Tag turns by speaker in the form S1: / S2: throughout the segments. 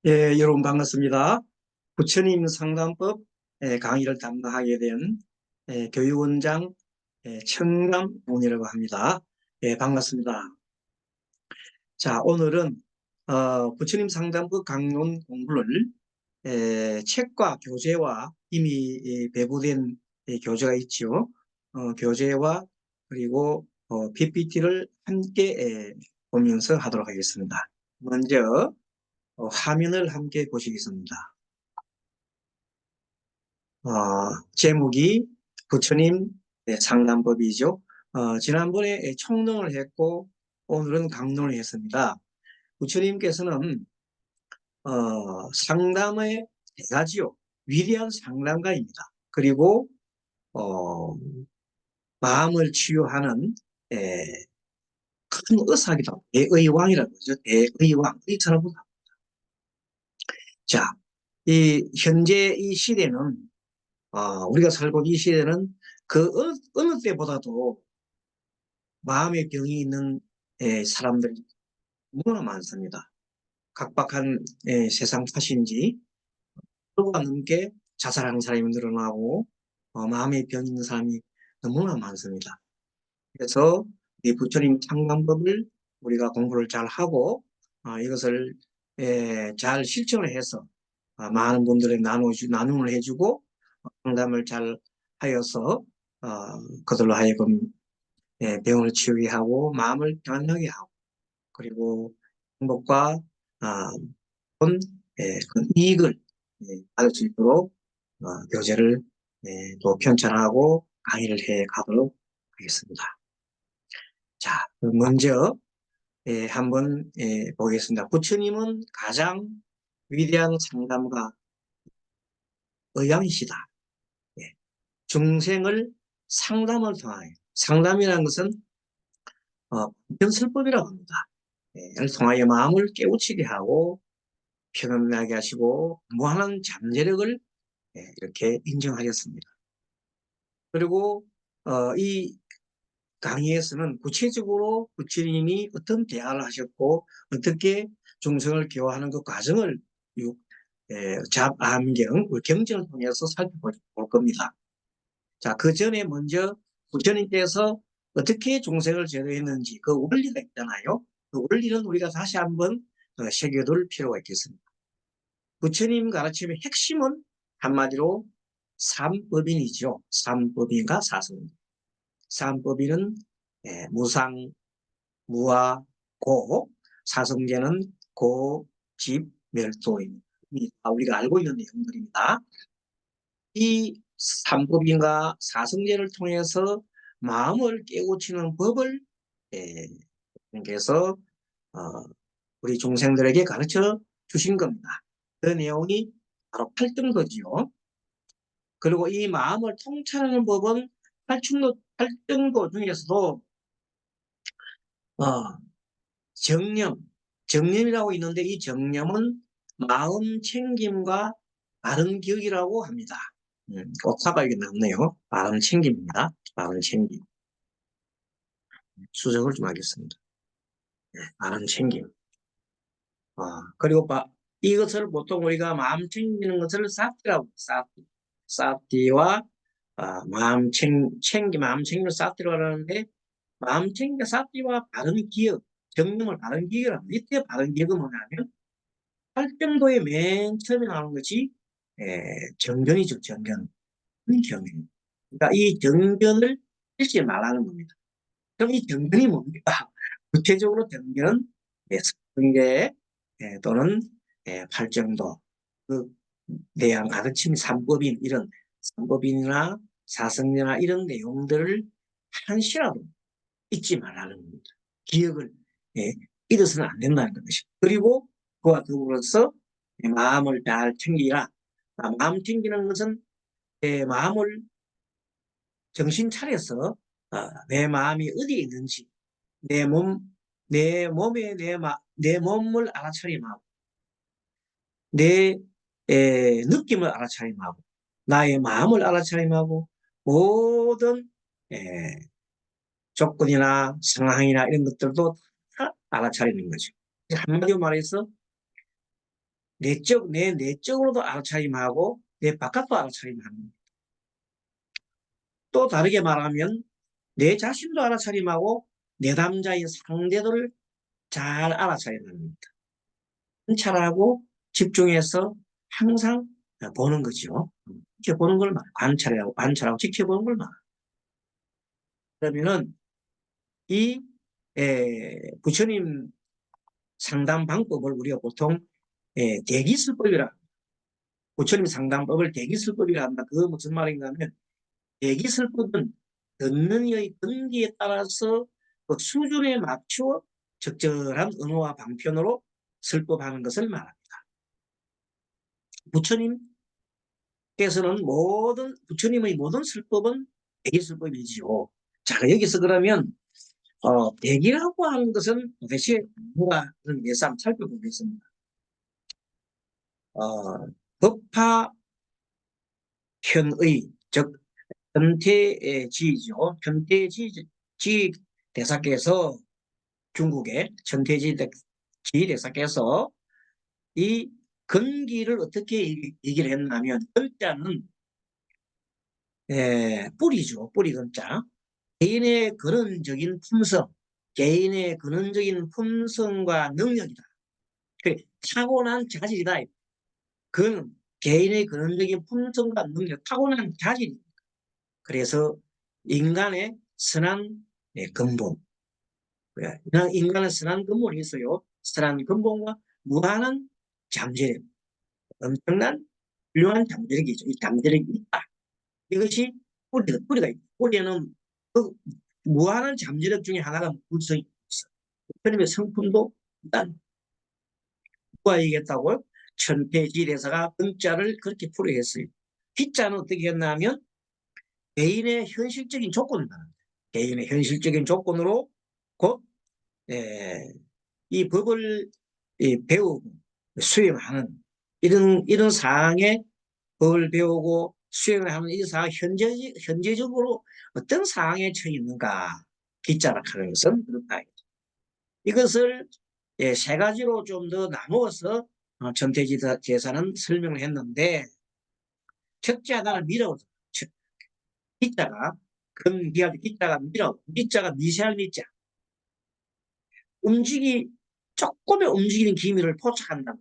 S1: 예, 여러분 반갑습니다. 부처님 상담법 강의를 담당하게 된 교육원장 청남원이라고 합니다. 예, 반갑습니다. 자, 오늘은 부처님 상담법 강론 공부를 책과 교재와 이미 배부된 교재가 있죠. 교재와 그리고 PPT를 함께 보면서 하도록 하겠습니다. 먼저 화면을 함께 보시겠습니다. 제목이 부처님 상담법이죠. 지난번에 총론을 했고 오늘은 강론을 했습니다. 부처님께서는 상담의 대가지요. 위대한 상담가입니다. 그리고 어, 마음을 치유하는 에, 큰 의사기도 하고 대의왕이라고 하죠. 대의왕, 의처럼. 자, 이 현재 이 시대는 우리가 살고 있는 이 시대는 그 어느 때보다도 마음의 병이 있는 사람들이 너무나 많습니다. 각박한 세상 탓인지 하루가 넘게 자살하는 사람이 늘어나고 마음의 병이 있는 사람이 너무나 많습니다. 그래서 이 부처님 상담법을 우리가 공부를 잘 하고 이것을 잘 실천을 해서 많은 분들에게 나눔을 해주고 상담을 잘 하여서 그들로 하여금 병을 치유게 하고 마음을 편하게 하고 그리고 행복과 아, 본 그 이익을 받을 수 있도록 교재를 또 편찬하고 강의를 해 가도록 하겠습니다. 자, 먼저 한번 보겠습니다. 부처님은 가장 위대한 상담가 의왕이시다. 예, 중생을 상담을 통하여 상담이라는 것은 변설법이라고 합니다. 를 통하여 마음을 깨우치게 하고 편안하게 하시고 무한한 잠재력을 이렇게 인정하셨습니다. 그리고 이 강의에서는 구체적으로 부처님이 어떤 대화를 하셨고 어떻게 중생을 교화하는 그 과정을 잡암경, 경전을 통해서 살펴볼 겁니다. 자, 그 전에 먼저 부처님께서 어떻게 중생을 제도했는지 그 원리가 있잖아요. 그 원리는 우리가 다시 한번 새겨둘 필요가 있겠습니다. 부처님 가르침의 핵심은 한마디로 삼법인이죠. 삼법인과 사성인. 삼법인은 무상, 무아, 고, 사성제는 고, 집, 멸도입니다. 우리가 알고 있는 내용들입니다. 이 삼법인과 사성제를 통해서 마음을 깨우치는 법을 그래서 우리 중생들에게 가르쳐 주신 겁니다. 그 내용이 바로 팔등도지요. 그리고 이 마음을 통찰하는 법은 팔등도 중에서도 어, 정념, 정념이라고 있는데 이 정념은 마음 챙김과 바른 기억이라고 합니다. 오타가 여기 남네요. 마음 챙김입니다. 마음 챙김. 수정을 좀 하겠습니다. 마음 챙김. 그리고 이것을 보통 우리가 마음 챙기는 것을 사티라고 사티와 마음 챙김을 사티라고 하는데 마음 챙김 사티와 바른 기억, 정념을 바른 기억이라고 합니다. 이때 바른 기억은 뭐냐면 팔정도의 맨 처음에 나오는 것이 정견이죠. 정견. 정견. 그러니까 이 정견을 실제 말하는 겁니다. 그럼 이 정견이 뭡니까? 구체적으로 정견은 성계 또는 팔정도 그 대한 가르침 삼법인 이런 삼법인이나 사성제나 이런 내용들을 한시라도 잊지 말라는 겁니다. 기억을 잃어서는 안 된다는 것이죠. 그리고 그와 더불어서 마음을 잘 챙기라. 마음 챙기는 것은 내 마음을 정신 차려서 내 마음이 어디에 있는지 내 몸, 내 몸에 내 몸을 알아차림하고 내 느낌을 알아차림하고 나의 마음을 알아차림하고 모든 에, 조건이나 상황이나 이런 것들도 다 알아차리는 거죠. 한마디로 말해서 내 내적으로도 알아차림하고 내 바깥도 알아차림합니다. 또 다르게 말하면 내 자신도 알아차림하고 내담자인 상대를 잘 알아차림합니다. 관찰하고 집중해서 항상 보는 거죠. 지켜보는 걸 말해요. 관찰하고 지켜보는 걸 말해요. 그러면은 이 부처님 상담 방법을 우리가 보통 대기술법이라, 부처님 상담법을 대기술법이라 한다. 그거 무슨 말인가 하면, 대기술법은 듣는 이의根기에 따라서 그 수준에 맞추어 적절한 언어와 방편으로 설법하는 것을 말합니다. 부처님의 모든 설법은 대기술법이지요. 자, 여기서 그러면 대기라고 하는 것은 도대체 뭐가를 위해서 한번 살펴보겠습니다. 법화 현의, 즉 천태지죠. 천태지 대사께서, 중국의 천태지 대사께서 이 근기를 어떻게 얘기를 했냐면, 근자는 뿌리죠. 뿌리 근자. 개인의 근원적인 품성, 개인의 근원적인 품성과 능력이다. 타고난 자질이다. 그건 개인의 근원적인 품성과 능력, 타고난 자질이다. 그래서 인간의 선한 근본, 인간의 선한 근본이 있어요. 선한 근본과 무한한 잠재력, 엄청난 훌륭한 잠재력이죠. 이 잠재력이 있다. 이것이 뿌리가 있다. 뿌리에는 그 무한한 잠재력 중에 하나가 물성이 있어. 그러면 성품도 일단 누가 얘기했다고요? 천태지 대사가 근자를 그렇게 풀이했어요. 기자는 어떻게 했냐면 개인의 현실적인 조건을 말합니다. 개인의 현실적인 조건으로 곧 이 법을 배우고 수행하는 이런 상황에 법을 배우고 수행을 하는 이 상황, 현재적으로 어떤 상황에 처해 있는가 기자라 하는 것은 그렇다. 이것을 세 가지로 좀 더 나누어서 천태지 제사는 설명을 했는데, 첫째 하나는 미라고, 기자가 근기할 기자가 미라고, 미자가 미세할 미자, 조금의 움직이는 기미를 포착한다.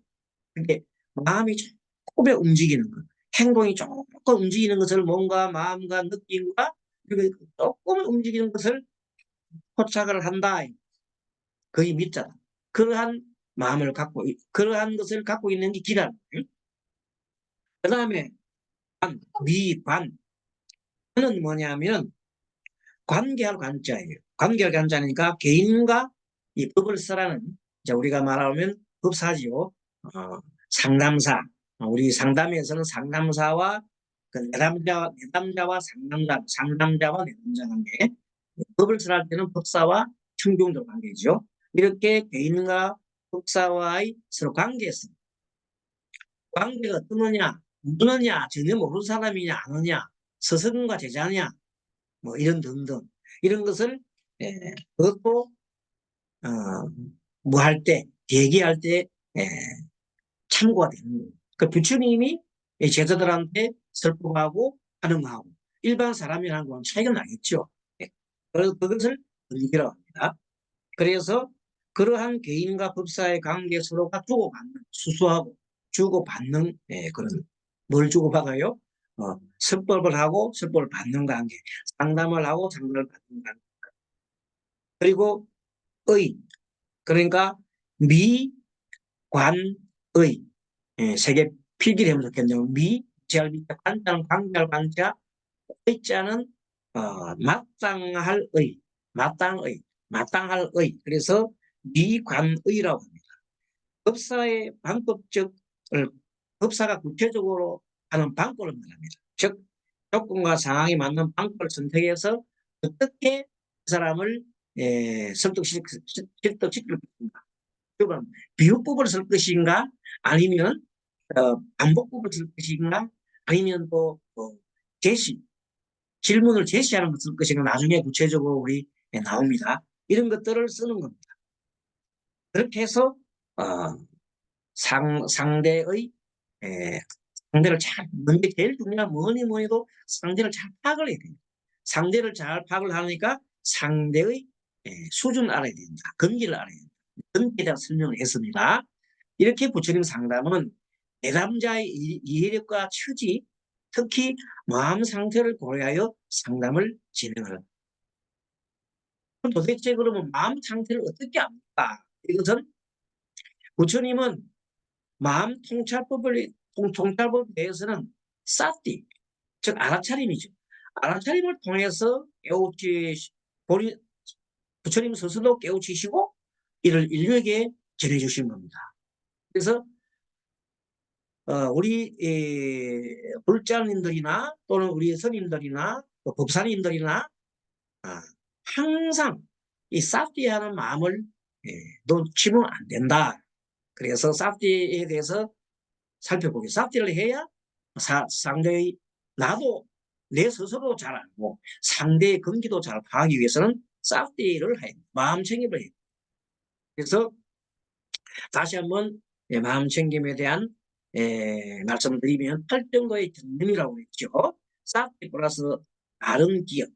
S1: 그게 마음이 조금의 움직이는 것, 행동이 조금 움직이는 것을 뭔가 마음과 느낌과 조금 움직이는 것을 포착을 한다. 그게 미자다. 그러한 마음을 갖고, 그러한 것을 갖고 있는 게 기라. 그 다음에 미관. 는 뭐냐면 관계할 관자예요. 관계할 관자니까 개인과 이 법을 쓰라는, 이제 우리가 말하면 법사지요. 상담사. 우리 상담에서는 상담사와 그 내담자와 상담자와 내담자 관계. 법을 쓰할 때는 법사와 청중들 관계죠. 이렇게 개인과 법사와의 서로 관계에서 관계가 어떠느냐, 누느냐, 전혀 모르는 사람이냐, 아느냐, 스승과 제자냐, 뭐 이런 등등 이런 것을 그것도 뭐 할 때, 대기할 때 참고가 되는 거예요. 그 부처님이 제자들한테 설법하고 하는 거하고 일반 사람이 하는 거하고 차이가 나겠죠. 그래서 그것을 근기라고 합니다. 그래서 그러한 개인과 법사의 관계 서로가 주고받는, 수수하고 주고받는 그런, 뭘 주고받아요? 설법을 하고 설법을 받는 관계, 상담을 하고 상담을 받는 관계. 그리고 의, 그러니까 미관의, 세계 필기를 해보면 좋겠네요. 제할 미자, 관자는 관계할 관자, 의자는 마땅할 의, 마땅할 의. 그래서 미관의라고 합니다. 법사의 방법적, 법사가 구체적으로 하는 방법을 말합니다. 즉, 조건과 상황에 맞는 방법을 선택해서 어떻게 그 사람을 설득시킬 것인가. 그건 비유법을 쓸 것인가, 아니면 반복법을 쓸 것인가, 아니면 또 질문을 제시하는 것을 쓸 것인가, 나중에 구체적으로 우리 나옵니다. 이런 것들을 쓰는 겁니다. 그렇게 해서 상대의 상대를 잘, 먼저 제일 중요한 뭐니 뭐니도 상대를 잘 파악을 해야 됩니다. 상대를 잘 파악을 하니까 상대의 수준을 알아야 된다. 근기를 알아야 된다. 근기에 대한 설명을 했습니다. 이렇게 부처님 상담은 내담자의 이해력과 처지, 특히 마음 상태를 고려하여 상담을 진행을 합니다. 도대체 그러면 마음 상태를 어떻게 압니까? 이것은 부처님은 마음 통찰법에 대해서는 사티, 즉 알아차림이죠. 알아차림을 통해서 부처님 스스로 깨우치시고 이를 인류에게 전해주신 겁니다. 그래서 우리 불자님들이나 또는 우리 스님들이나 법사님들이나 항상 이 사티하는 마음을 놓치면 안 된다. 그래서 사티에 대해서 살펴보기. 사티를 해야 상대의 나도 내 스스로 잘 알고 상대의 근기도 잘 파악하기 위해서는 사티를 해야 마음 챙김을 해야. 그래서 다시 한번 마음 챙김에 대한 말씀을 드리면 8정도의 전념이라고 했죠. 사티 플러스 다른 기억.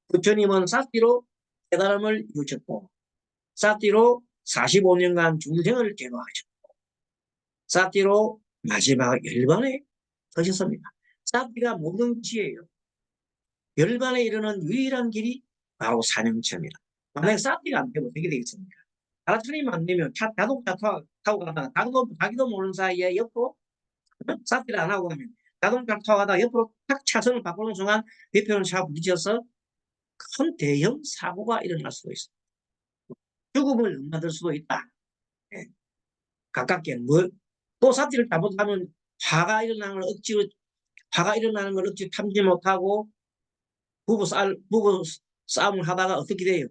S1: 부처님은 사티로 깨달음을 이루셨고 사티로 45년간 중생을 제도하셨고 사티로 마지막 열반에 서셨습니다. 사티가 모든 것이에요. 열반에 이르는 유일한 길이 바로 사명체입니다. 만약에 사티가 안 되면 어떻게 되겠습니까? 알아차리면 안 되면 자동차 타고 가다가 자기도 모르는 사이에 옆으로 사티를 안 하고 가면 자동차 타고 가다가 옆으로 탁 차선을 바꾸는 순간 옆에 차 부딪혀서 큰 대형 사고가 일어날 수도 있습니다. 죽음을 넘나들 수도 있다. 예. 가깝게 또 사티를 잘못하면 화가 일어나는 걸 억지로 참지 못하고 부부 싸움을 하다가 어떻게 돼요?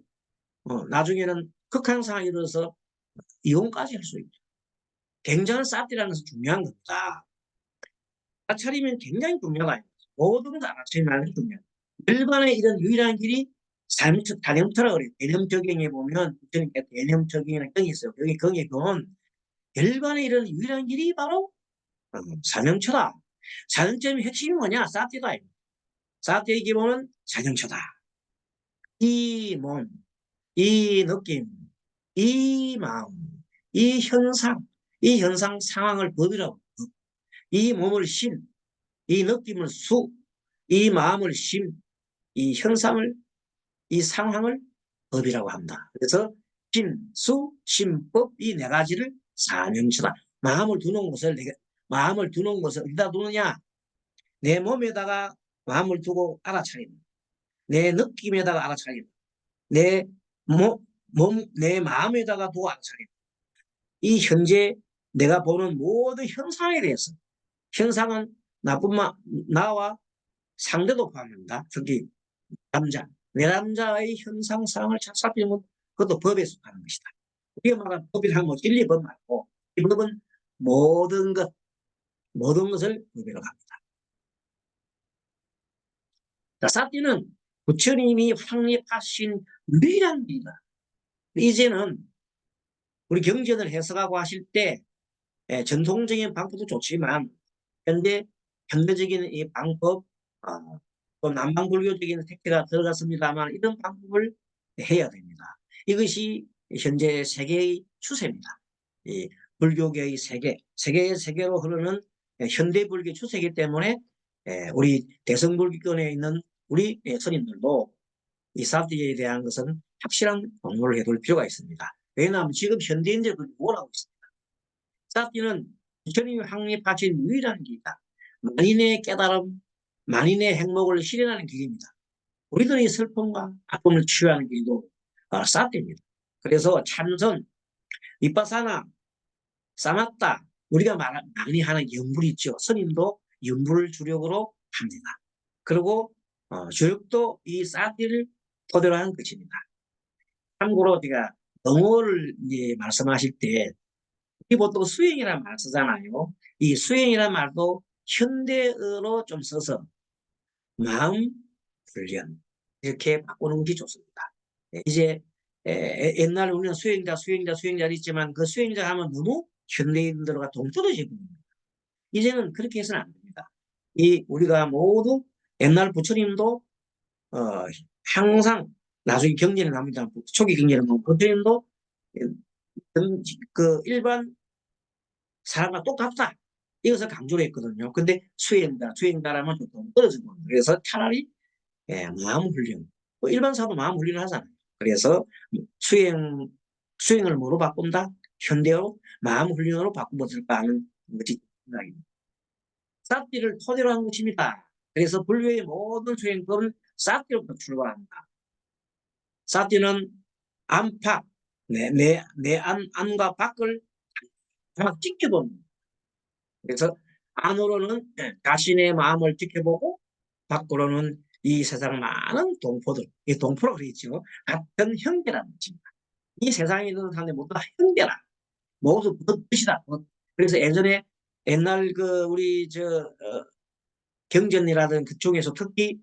S1: 나중에는 극한 상황이 일어서 이혼까지 할 수 있죠. 굉장한 사티라는 것은 중요한 겁니다. 알아차리면 굉장히 중요하다. 모든 걸 알아차리면 중요해요. 일반의 이런 유일한 길이 단염터라 그래요. 대념적용에 보면 대념적용이라는 경이 있어요. 여기 경의 경은 일반의 이런 유일한 길이 바로 사명처다. 사명점의 핵심이 뭐냐? 사티다. 사티의 기본은 사명처다. 이 몸, 이 느낌, 이 마음, 이 현상 상황을 법이라고. 이 몸을 신, 이 느낌을 수, 이 마음을 심, 이 현상을, 이 상황을 법이라고 합니다. 그래서 신, 수, 심법 이 네 가지를 사명처다. 마음을 두는 것을 어디다 두느냐? 내 몸에다가 마음을 두고 알아차린다. 내 느낌에다가 알아차린다. 내 마음에다가 두고 알아차린다. 이 현재 내가 보는 모든 현상에 대해서 현상은 나와 상대도 포함합니다. 특히 내남자의 현상상을 살피면 그것도 법에 속하는 것이다. 우리가 말하는 법이라는 건 진리법 말고 이 법은 모든 것을 법이라고 합니다. 자, 사티는 부처님이 확립하신 유일한 길이다. 이제는 우리 경전을 해석하고 하실 때 전통적인 방법도 좋지만 현대적인 이 방법 또 남방불교적인 색채가 들어갔습니다만 이런 방법을 해야 됩니다. 이것이 현재 세계의 추세입니다. 이 불교계의 세계의 세계로 흐르는 현대불교 추세이기 때문에 우리 대성불교권에 있는 우리 스님들도 이 사티에 대한 것은 확실한 공부를 해둘 필요가 있습니다. 왜냐하면 지금 현대인들이 뭐라고 있습니다. 사티는 부처님이 확립하신 유일한 길이다. 만인의 깨달음, 만인의 행복을 실현하는 길입니다. 우리들의 슬픔과 아픔을 치유하는 길도 사티입니다. 그래서 참선, 위파사나, 사마타, 우리가 많이 하는 염불이 있죠. 스님도 염불을 주력으로 합니다. 그리고 교육도 이 사티를 토대로 한 것입니다. 참고로 제가 영어를 말씀하실 때 보통 수행이라는 말 쓰잖아요. 이 수행이라는 말도 현대어로 좀 써서 마음 훈련 이렇게 바꾸는 게 좋습니다. 이제 옛날 우리는 수행자 했지만 그 수행자 하면 너무 현대인들과 동떨어지고 있습니다. 이제는 그렇게 해서는 안 됩니다. 우리가 모두 옛날 부처님도 항상 나중에 경전에 나옵니다. 초기 경전에 나오면 부처님도 그 일반 사람과 똑같다. 이것을 강조를 했거든요. 근데 수행자라면 좀 떨어지고 그래서 차라리 마음 훈련. 일반 사도 마음 훈련을 하잖아요. 그래서 수행을 뭐로 바꾼다? 현대어 마음 훈련으로 바꾸면 어떨까 하는 것이 생각입니다. 삿띠를 토대로 한 것입니다. 그래서 불교의 모든 수행법은 삿띠로부터 출발합니다. 삿띠는 안팎, 내 안과 밖을 막 지켜봅니다. 그래서 안으로는 자신의 마음을 지켜보고 밖으로는 이 세상 많은 동포들, 이 동포라고 그러겠죠. 같은 형제라는 것입니다. 이 세상에 있는 사람들 모두 다 형제라. 모두 뜻이다. 그래서 옛날 우리 경전이라든 그쪽에서 특히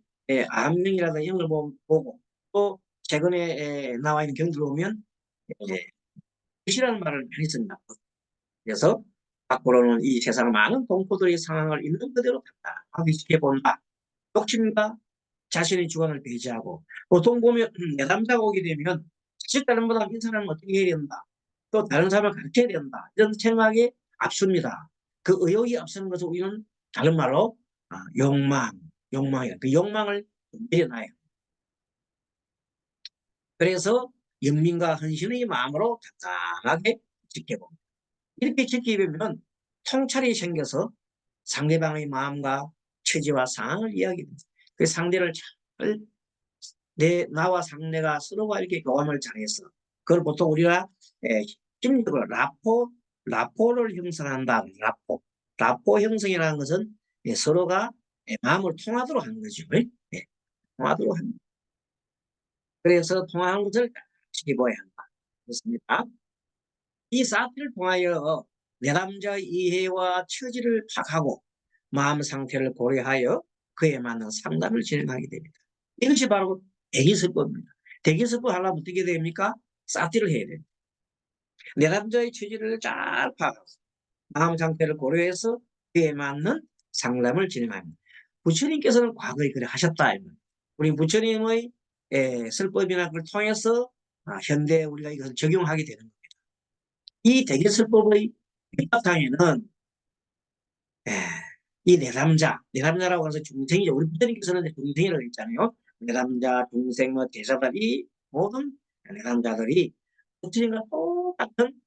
S1: 암명이라든 이런 걸 보고 또 최근에 나와 있는 경들 보면 뜻이라는 말을 많이 씁니다. 그래서 밖으로는 이 세상 많은 동포들의 상황을 있는 그대로 답답하게 지켜본다. 욕심과 자신의 주관을 배제하고 보통 보면 내담자가 오게 되면 사실 다른 보다 이 사람은 어떻게 해야 된다. 또 다른 사람을 가르쳐야 된다. 이런 생각이 앞섭니다. 그 의욕이 앞서는 것을 우리는 다른 말로 욕망이야. 그 욕망을 내려놔요. 그래서 영민과 헌신의 마음으로 담담하게 지켜봅니다. 이렇게 지키면 통찰이 생겨서 상대방의 마음과 처지와 상황을 이야기합니다. 그 상대를 잘 나와 상대가 서로가 이렇게 교감을 잘해서 그걸 보통 우리가 심리적으로 라포를 형성한다. 라포 형성이라는 것은 서로가 마음을 통하도록 하는 거죠. 통하도록 합니다. 그래서 통하는 것을 지켜봐야 한다. 그렇습니다. 이 사태를 통하여 내담자의 이해와 처지를 파악하고 마음 상태를 고려하여 그에 맞는 상담을 진행하게 됩니다. 이것이 바로 대기설법입니다. 대기설법 하려면 어떻게 됩니까? 사티를 해야 됩니다. 내담자의 처지를 잘 파악하고 마음 상태를 고려해서 그에 맞는 상담을 진행합니다. 부처님께서는 과거에 그래 하셨다. 우리 부처님의 설법이나 그걸 통해서 현대 우리가 이것을 적용하게 되는 겁니다. 이 대개설법의 밑바탕에는 이 내담자라고 해서 중생이죠. 우리 부처님께서는 중생이라고 했잖아요. 내담자, 중생, 대사들, 이 모든 내담자들이 부처님과 똑같은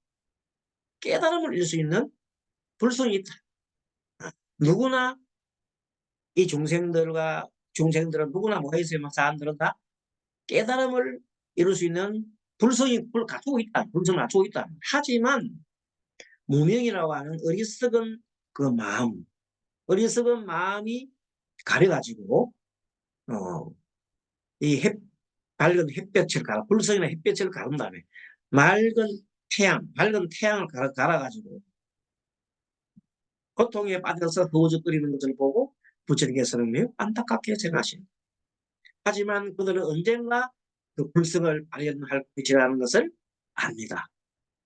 S1: 깨달음을 잃을 수 있는 불성이 있다. 누구나 이 중생들은 누구나 모여있으면 사람들은 다 깨달음을 이룰 수 있는 불성을 갖추고 있다. 불성을 갖추고 있다. 하지만 무명이라고 하는 어리석은 마음이 가려가지고 이 밝은 햇볕을 불성이나 햇볕을 가른 다음에 밝은 태양을 갈아가지고 고통에 빠져서 허우적거리는 것을 보고 부처님께서는 매우 안타깝게 생각하십니다. 하지만 그들은 언젠가 그 불성을 발현할 것이라는 것을 압니다.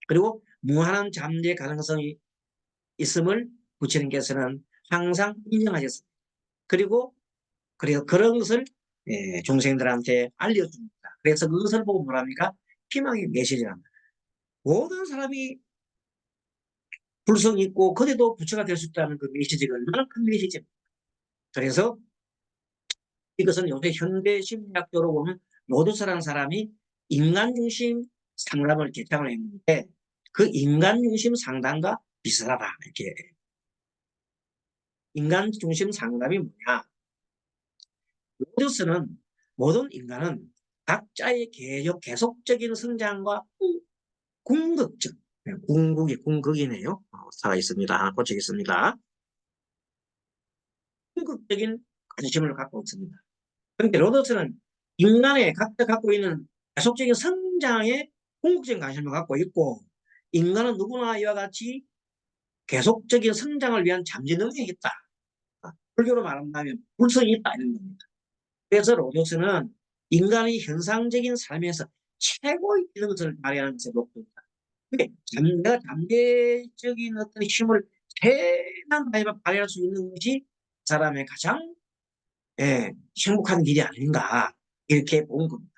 S1: 그리고 무한한 잠재 가능성이 있음을 부처님께서는 항상 인정하셨습니다. 그리고 그런 것을 중생들한테 알려줍니다. 그래서 그것을 보고 뭐랍니까? 희망의 메시지랍니다. 모든 사람이 불성이 있고 그래도 부처가 될 수 있다는 그 메시지가 얼마나 큰 메시지입니다. 그래서 이것은 요새 현대 심리학적으로 보면 로드스라는 사람이 인간 중심 상담을 개창을 했는데 그 인간 중심 상담과 비슷하다. 이렇게 인간 중심 상담이 뭐냐? 로드스는 모든 인간은 각자의 계속적인 성장과 궁극적, 궁극이네요. 살아있습니다. 하나 고치겠습니다. 궁극적인 관심을 갖고 있습니다. 그런데 로더스는 인간의 각자 갖고 있는 계속적인 성장에 궁극적인 관심을 갖고 있고 인간은 누구나 이와 같이 계속적인 성장을 위한 잠재 능력이 있다. 불교로 말한다면 불성이 있다 이런 겁니다. 그래서 로더스는 인간의 현상적인 삶에서 최고의 것을 발휘하는 것에 목표입니다. 내가 잠재적인 어떤 힘을 최대한 발휘할 수 있는 것이 사람의 가장 행복한 길이 아닌가 이렇게 본 겁니다.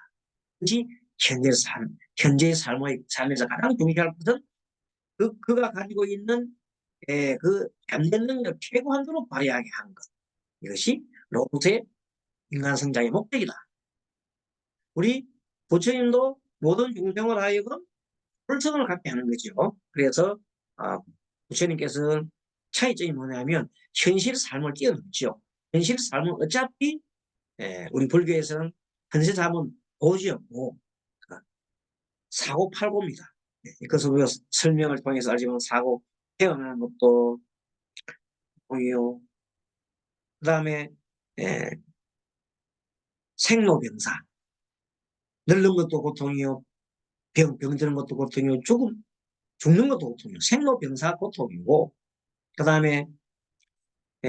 S1: 그것이 현재의 삶에서 가장 중요할 것은 그가 가지고 있는 그 잠재 능력 최고한도로 발휘하게 한 것. 이것이 로봇의 인간 성장의 목적이다. 우리 부처님도 모든 중생을 하여금 홀성을 갖게 하는 거죠. 그래서 부처님께서는 차이점이 뭐냐면 현실 삶을 뛰어넘죠. 현실 삶은 어차피 우리 불교에서는 현실 삶은 오지 없고 사고팔고입니다. 그래서 우리가 설명을 통해서 알지만 사고 태어나는 것도 고요. 그 다음에 생로병사 늙는 것도 고통이요. 병드는 것도 고통이요. 죽는 것도 고통이요. 생로병사 고통이고 그 다음에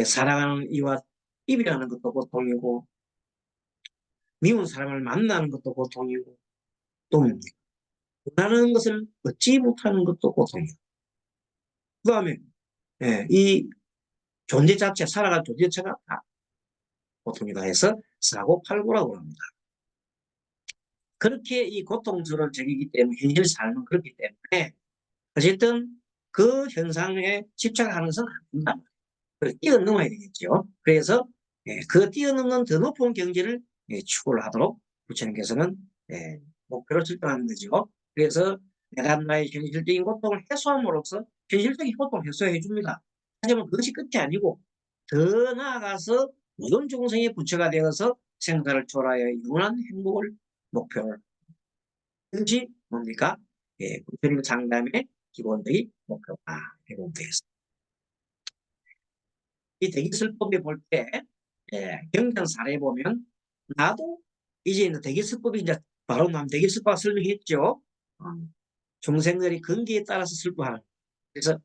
S1: 사랑하는 이와 이별하는 것도 고통이고 미운 사람을 만나는 것도 고통이고 또 뭡니까? 원하는 것을 얻지 못하는 것도 고통이고 그 다음에 이 존재 자체 살아갈 존재 자체가 다 고통이다 해서 사고팔고라고 합니다. 그렇게 이 고통스러운 적이기 때문에 현실 삶은 그렇기 때문에 어쨌든 그 현상에 집착하는 것은 안 된다. 뛰어넘어야 되겠죠. 그래서 그 뛰어넘는 더 높은 경지를 추구를 하도록 부처님께서는 목표를 설정하는 거죠. 그래서 내가 나의 현실적인 고통을 해소함으로써 현실적인 고통을 해소해 줍니다. 하지만 그것이 끝이 아니고 더 나아가서 모든 중생의 부처가 되어서 생사를 초월하여 영원한 행복을 목표를 그것이 뭡니까? 부처님 장담의 기본적인 목표가 되고 있습니다. 이 대기술법에 볼 때 경전 사례 보면 나도 이제 대기술법이 이제 바로 대기술법 설명했죠. 중생들이 근기에 따라서 슬퍼하는. 그래서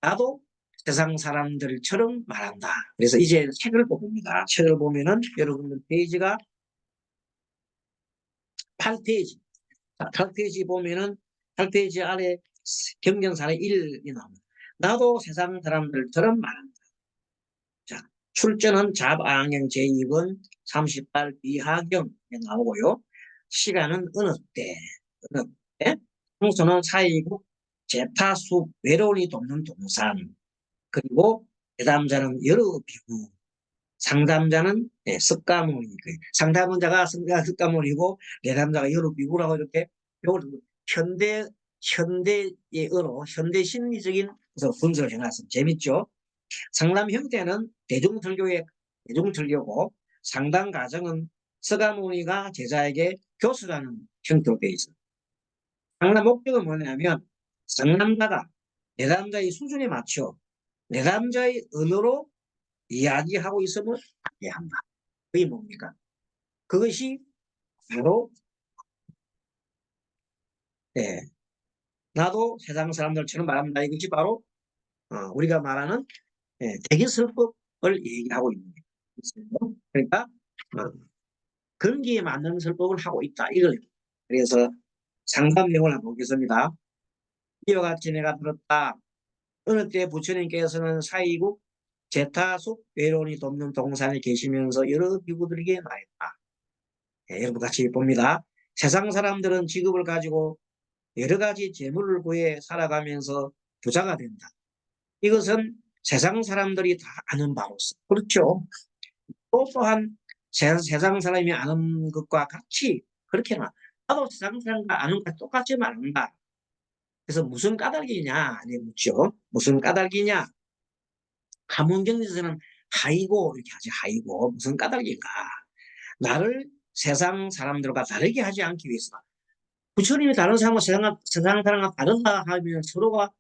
S1: 나도 세상 사람들처럼 말한다. 그래서 이제 책을 봅니다. 책을 보면은 여러분들 페이지가 8페이지. 8페이지 보면은 8페이지 아래 경전 사례 1이 나옵니다. 나도 세상 사람들처럼 말한다. 자, 출전은 잡아앙경 제2권 38 비하경에 나오고요. 시간은 어느 때, 어느 때, 청소는 사이국 제타숲 외로운이 돕는 동산, 그리고 대담자는 여러 비구, 상담자는 석가모니, 상담자가 석가모니고 내담자가 여러 비구라고 이렇게 이걸 현대의어로 현대 심리적인 분석을 해놨습니다. 재밌죠? 상담 형태는 대중설교고 상담 과정은 서가모니가 제자에게 교수라는 형태로 되어 있습니다. 상담 목적은 뭐냐면 상담자가 내담자의 수준에 맞춰 내담자의 언어로 이야기하고 있으면 이해한다. 그게 뭡니까? 그것이 바로 나도 세상 사람들처럼 말한다. 이것이 바로 우리가 말하는 대기설법을 얘기하고 있는 거예요. 그러니까 근기에 맞는 설법을 하고 있다. 이걸 그래서 상담 내용을 한번 보겠습니다. 이와 같이 내가 들었다. 어느 때 부처님께서는 사이국 제타숙 외로운이 돕는 동산에 계시면서 여러 비구들에게 말했다. 여러분 같이 봅니다. 세상 사람들은 직업을 가지고 여러 가지 재물을 구해 살아가면서 부자가 된다. 이것은 세상 사람들이 다 아는 바로서 그렇죠. 또한 세상 사람이 아는 것과 같이 그렇게 나도 세상 사람과 아는 것과 똑같이 말한다. 그래서 무슨 까닭이냐 묻죠. 무슨 까닭이냐. 가문경에서는 하이고 이렇게 하지. 하이고 무슨 까닭인가. 나를 세상 사람들과 다르게 하지 않기 위해서다. 부처님이 다른 사람과 세상 사람과 다르다 하면 서로가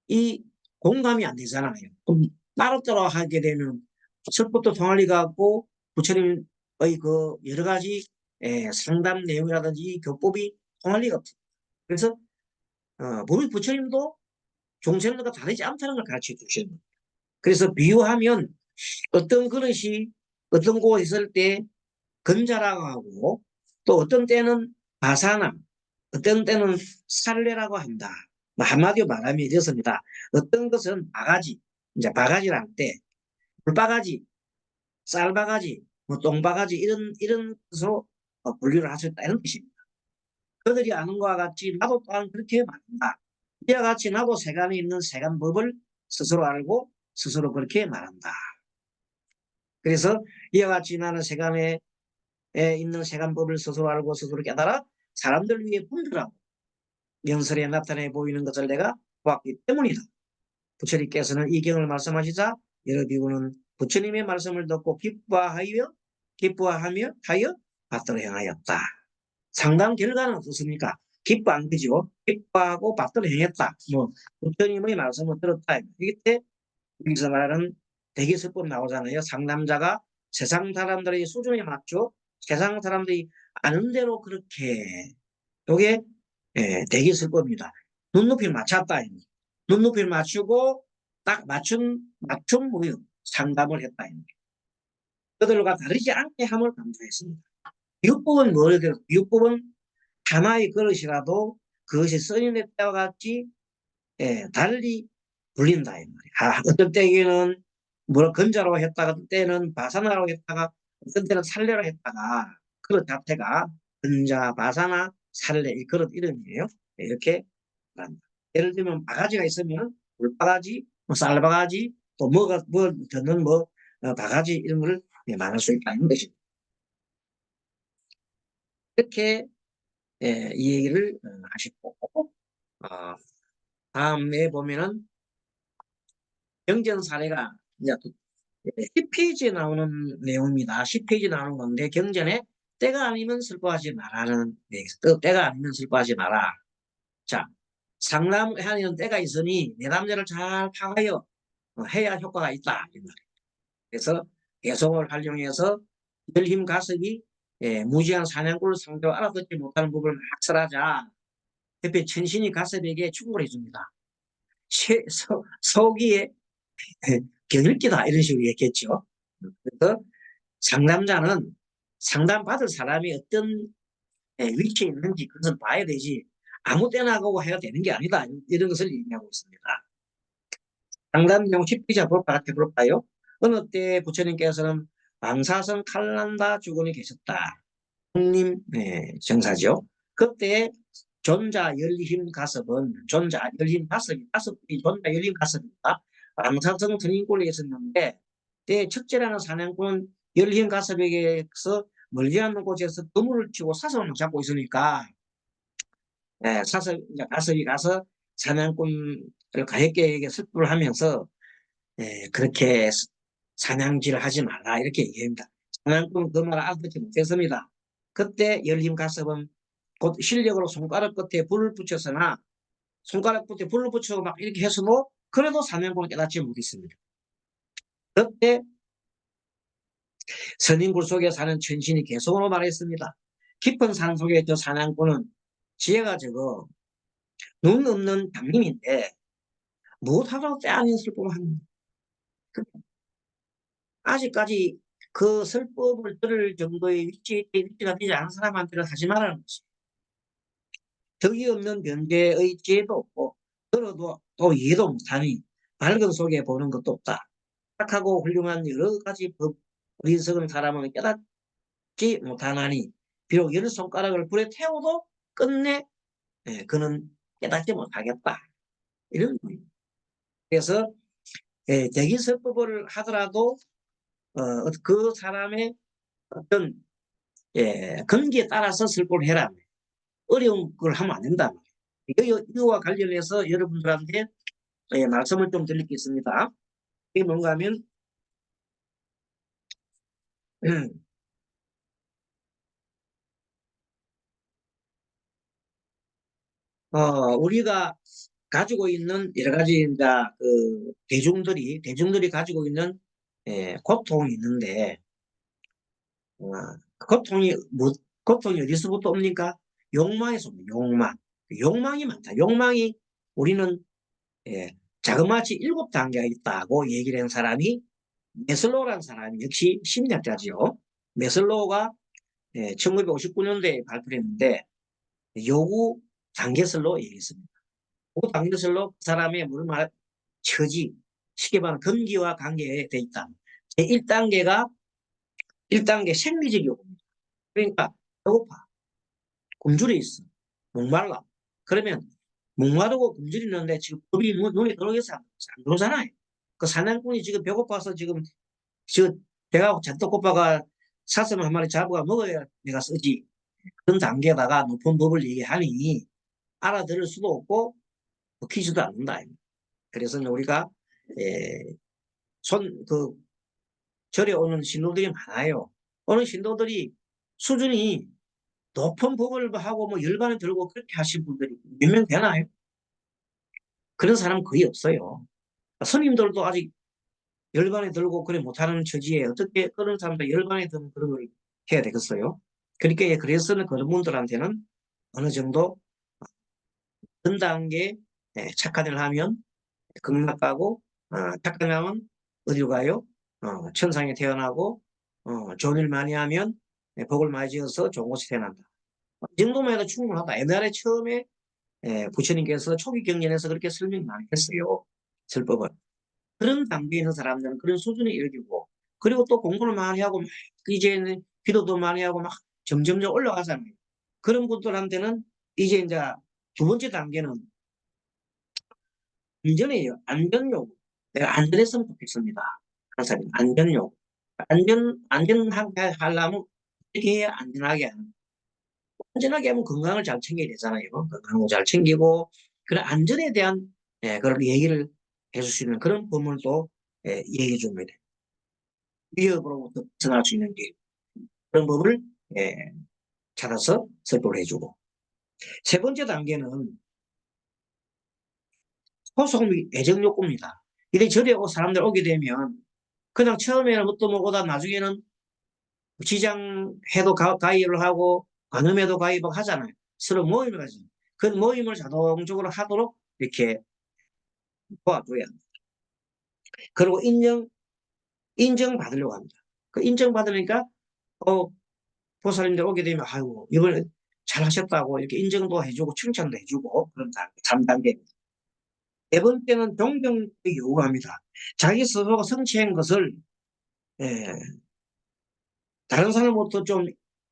S1: 이 공감이 안 되잖아요. 그럼 따로따로 하게 되면 설법도 통할 리가 없고 부처님의 그 여러 가지 상담 내용이라든지 교법이 통할 리가 없어요. 그래서 우리 부처님도 중생들과 다르지 않다는 걸 가르쳐 주시는 거예요. 그래서 비유하면 어떤 그릇이 어떤 곳에 있을 때 건자라고 하고 또 어떤 때는 바사남 어떤 때는 살레라고 한다. 뭐 한마디로 말하면 이렇습니다. 어떤 것은 바가지, 이제 바가지를 때, 물바가지, 쌀바가지, 뭐 똥바가지 이런 것으로 분류를 할 수 있다 이런 뜻입니다. 그들이 아는 것과 같이 나도 또한 그렇게 말한다. 이와 같이 나도 세간에 있는 세간법을 스스로 알고 스스로 그렇게 말한다. 그래서 이와 같이 나는 세간에 있는 세간법을 스스로 알고 스스로 깨달아 사람들 위해 분별하고 명설에 나타내 보이는 것을 내가 보았기 때문이다. 부처님께서는 이 경을 말씀하시자 여러 비구는 부처님의 말씀을 듣고 기뻐하며 하여 받들어 행하였다. 상당 결과는 어떻습니까? 기뻐 안 그죠? 기뻐하고 받들어 행했다. 뭐 부처님의 말씀을 들었다. 이때 여기서 말하는 대기설법 나오잖아요. 상담자가 세상 사람들의 수준에 맞죠? 세상 사람들이 아는 대로 그렇게 요게 대기설법입니다. 눈높이를 맞췄다. 눈높이를 맞추고 딱 맞춤 무효 상담을 했다. 그들과 다르지 않게 함을 강조했습니다. 비유법은 뭐예요? 비유법은 하나의 그릇이라도 그것이 써있는 때와 같이 달리 불린다. 어떤 때에는 뭐 건자로 했다가 어떤 때는 바사나로 했다가 어떤 때는 살레로 했다가 그릇 자체가 건자, 바사나, 살레 이 그릇 이름이에요. 이렇게 말합니다. 예를 들면 바가지가 있으면 물바가지, 뭐 쌀바가지, 또 뭐가 뭐 듣는 뭐 바가지 이런 걸 말할 수 있다는 것입니다. 이렇게 이 얘기를 하시고 어, 다음에 보면은 경전 사례가 이제 10페이지에 나오는 내용입니다. 10페이지 나오는 건데 경전에 때가 아니면 슬퍼하지 말라는 때가 아니면 슬퍼하지 마라. 자, 상담하는 때가 있으니 내담자를 잘 파하여 해야 효과가 있다. 그래서 개성을 활용해서 열힘 가석이 무지한 사냥꾼을 상대로 알아듣지 못하는 부분을 학설하자. 옆에 천신이 가섭에게 충고를 해줍니다. 서기에 경일기다 이런 식으로 얘기했죠. 그래서 상담자는 상담받을 사람이 어떤 위치에 있는지 그것은 봐야 되지 아무 때나 가고 해야 되는 게 아니다 이런 것을 얘기하고 있습니다. 상담 내용 10페이지 같이 볼까요? 어느 때 부처님께서는 방사선 칼난다 주군이 계셨다. 형님 정사죠. 그때 존자 열힘 가섭은 존자 열힘 가섭이 존자 열힘 가섭입니다. 방사성 선인권에 있었는데 때 척제라는 사냥꾼은 열힘 가섭에게서 멀지 않는 곳에서 그물을 치고 사슴을 잡고 있으니까 가섭이 가서 사냥꾼을 가엾게에게 설득을 하면서 그렇게 사냥질을 하지 말라 이렇게 얘기합니다. 사냥꾼은 그 말을 알아듣지 못했습니다. 그때 열힘 가섭은 곧 실력으로 손가락 끝에 불을 붙였으나 손가락 끝에 불을 붙여 막 이렇게 해서도 그래도 사냥꾼은 깨닫지 못했습니다. 그때 선인굴 속에 사는 천신이 계속으로 말했습니다. 깊은 산 속에 저 사냥꾼은 지혜가 적어 눈 없는 장님인데 무엇하라고 때 아닌 슬픔을 합니다. 아직까지 그 설법을 들을 정도의 위치가 되지 않은 사람한테는 하지 말라는 것이 덕이 없는 변제의 지혜도 없고 들어도 또 이해도 못하니 밝은 속에 보는 것도 없다. 착하고 훌륭한 여러 가지 법 어리석은 사람은 깨닫지 못하나니 비록 열 손가락을 불에 태워도 끝내 그는 깨닫지 못하겠다. 이런 거예요. 그래서 대기설법을 하더라도 그 사람의 어떤 근기에 따라서 설법을 해라. 어려운 걸 하면 안 된다. 이거와 관련해서 여러분들한테 말씀을 좀 드리겠습니다. 이게 뭔가 하면 우리가 가지고 있는 여러 가지 이제 대중들이 가지고 있는 고통이 있는데 고통이 어디서부터 옵니까? 욕망에서 옵니다. 욕망이 많다. 욕망이 우리는 자그마치 7단계가 있다고 얘기를 한 사람이 메슬로우라는 사람이 역시 심리학자지요. 메슬로우가 1959년대에 발표했는데 요구 단계설로 얘기했습니다. 요구 단계설로 그 사람의 무슨 말 처지, 쉽게 말하면 근기와 관계에 돼 있다. 1단계 생리적 요구입니다. 그러니까 배고파, 굶주려 있어, 목말라. 그러면 목마르고 굶주리는데 지금 법이 눈에 들어오겠어? 안 들어오잖아요. 그 사냥꾼이 지금 배고파서 지금 배가 잔뜩 고파가 사슴 한 마리 잡아가 먹어야 내가 쓰지. 그런 단계에다가 높은 법을 얘기하니 알아들을 수도 없고 먹히지도 않는다. 그래서 우리가 절에 오는 신도들이 많아요. 어느 신도들이 수준이 높은 법을 하고 뭐 열반을 들고 그렇게 하신 분들이 몇 명 되나요? 그런 사람 거의 없어요. 스님들도 아직 열반에 들고 그래 못하는 처지에 어떻게 그런 사람들 열반에 드는 그런 걸 해야 되겠어요? 그러니까 그래서는 그런 분들한테는 어느 정도 전 단계 착한 일을 하면 극락가고 착한 하면 어디로 가요? 천상에 태어나고 좋은 일 많이 하면 복을 많이 지어서 좋은 곳에 태어난다. 이 정도만 해도 충분하다. 옛날에 처음에 부처님께서 초기 경전에서 그렇게 설명 많이 했어요. 설법을. 그런 단계에 있는 사람들은 그런 수준에 이르고 그리고 또 공부를 많이 하고 이제는 기도도 많이 하고 막 점점점 올라가잖아요. 그런 분들한테는 이제 두 번째 단계는 안전이에요. 안전요구. 내가 안전했으면 좋겠습니다. 항상 안전요구. 안전하게 하려면 어떻게 해야 안전하게 하는 안전하게 하면 건강을 잘 챙겨야 되잖아요. 건강을 잘 챙기고 그런 안전에 대한 그런 얘기를 해줄 수 있는 그런 부분도 얘기해 줍니다. 위협으로부터 벗어날 수 있는 길 그런 법을 찾아서 설법을 해주고 세 번째 단계는 소속 및 애정 욕구입니다. 이래 절에 사람들 오게 되면 그냥 처음에는 뭣도 모르다 나중에는 지장해도 가입을 하고 관음에도 가입을 하잖아요. 서로 모임을 가죠. 그 모임을 자동적으로 하도록 이렇게 도와줘야 합니다. 그리고 인정받으려고 합니다. 그 인정받으니까 보살님들 오게 되면 아이고 이번에 잘하셨다고 이렇게 인정도 해주고 칭찬도 해주고 그런 3단계입니다. 네 번째는 존경의 요구합니다. 자기 스스로가 성취한 것을 예, 다른 사람부터 좀